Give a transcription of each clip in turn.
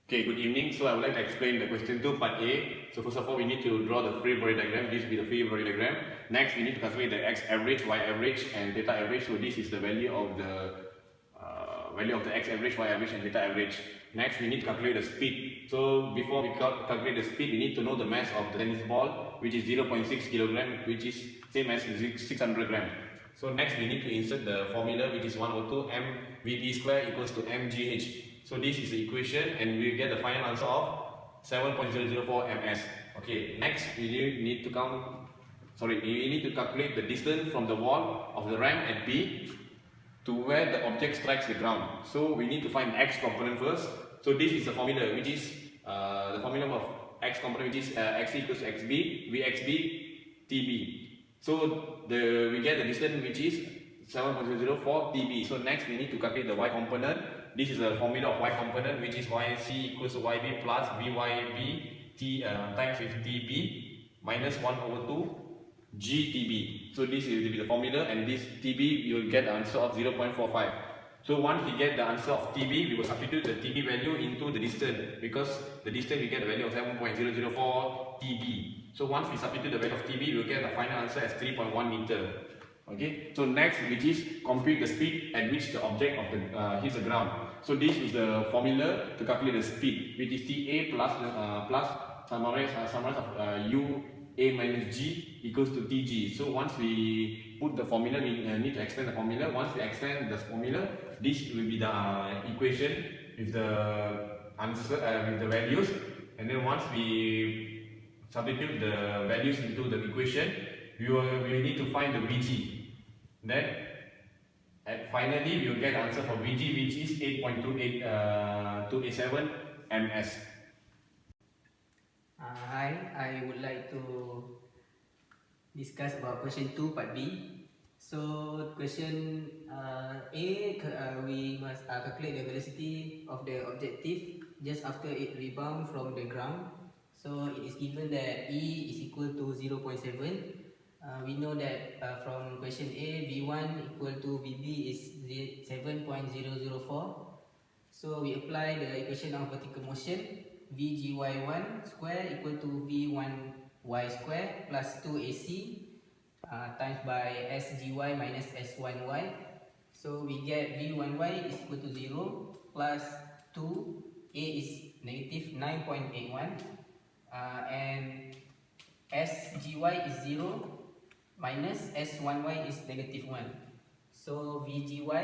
Okay, good evening. So I would like to explain the question 2 part A. So first of all, we need to draw the free body diagram. This will be the free body diagram. Next, we need to calculate the x average, y average, and theta average. So this is the value of the x average, y average, and theta average. Next, we need to calculate the speed. So before we calculate the speed, we need to know the mass of the tennis ball, which is 0.6 kg, which is same as 600 gram. So next, we need to insert the formula, which is 102 mvb square equals to mgh. So this is the equation, and we get the final answer of 7.004 ms. Okay, next we need to calculate the distance from the wall of the ramp at B to where the object strikes the ground. So we need to find x component first. So this is the formula, which is the formula of x component, which is x equals to xb, vxb, tb. So we get the distance, which is 7.004 tb. So next we need to calculate the y component. This is the formula of y component, which is yc equals to yb plus vyb t times with tb minus 1/2 gtb. So this will be the formula, and this tb you will get the answer of 0.45. So once we get the answer of tb, we will substitute the tb value into the distance, because the distance we get the value of 7.004 tb. So once we substitute the value of tb, we will get the final answer as 3.1 meter. Okay, so next, which is compute the speed at which the object hits the ground. So this is the formula to calculate the speed, which is Ta plus summarize of U A minus G equals to Tg. So once we put the formula, we need to extend the formula. Once we extend the formula, this will be the equation with the answer with the values. And then once we substitute the values into the equation, we will need to find the Vg. Then, finally, we will get the answer for Vg, which is 8.287 ms. Hi, I would like to discuss about question 2 part B. So question A, we must calculate the velocity of the objective just after it rebound from the ground. So it is given that E is equal to 0.7. We know that from question A, V1 equal to VB is 7.004. So we apply the equation of vertical motion, VGY1 square equal to V1y square plus 2AC times by SGY minus S1y. So we get V1y is equal to 0 plus 2A is negative 9.81 and SGY is 0 minus S1y is negative 1. So VGY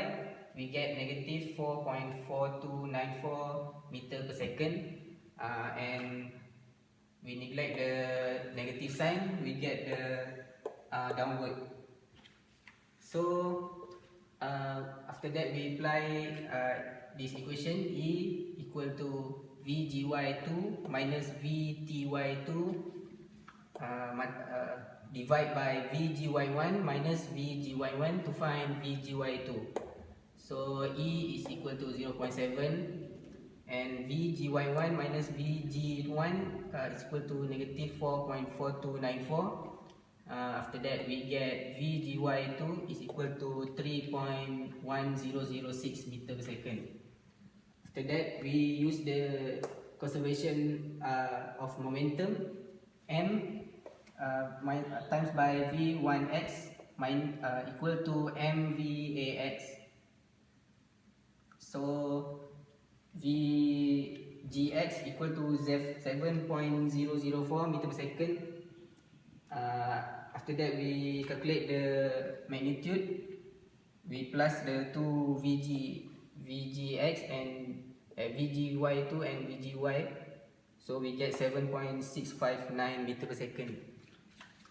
we get negative 4.4294 meter per second, and we neglect the negative sign, we get the downward. So after that we apply this equation, E equal to VGY2 minus VTY2 divide by VGY1 minus VGY1 to find VGY2. So E is equal to 0.7 and VGY1 minus VG1 is equal to negative 4.4294. After that we get VGY2 is equal to 3.1006 meter per second. After that we use the conservation of momentum, M times by V1x equal to mVAx. So Vgx equal to 7.004 meter per second. After that we calculate the magnitude. We plus the two Vgx and Vgy2 and Vgy. So we get 7.659 meter per second.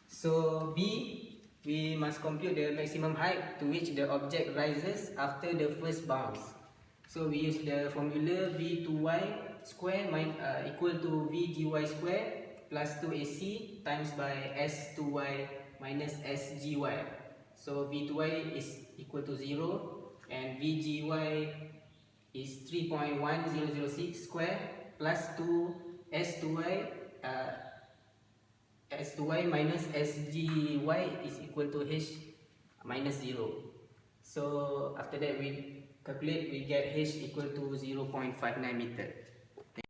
So B, we must compute the maximum height to which the object rises after the first bounce. So we use the formula V2y square equal to VGY square plus 2AC times by S2y minus SGY. So V2y is equal to 0 and VGY is 3.1006 square plus 2 S2y S2y minus SGY is equal to H minus 0. So after that we calculate, we get H equal to 0.59 meter.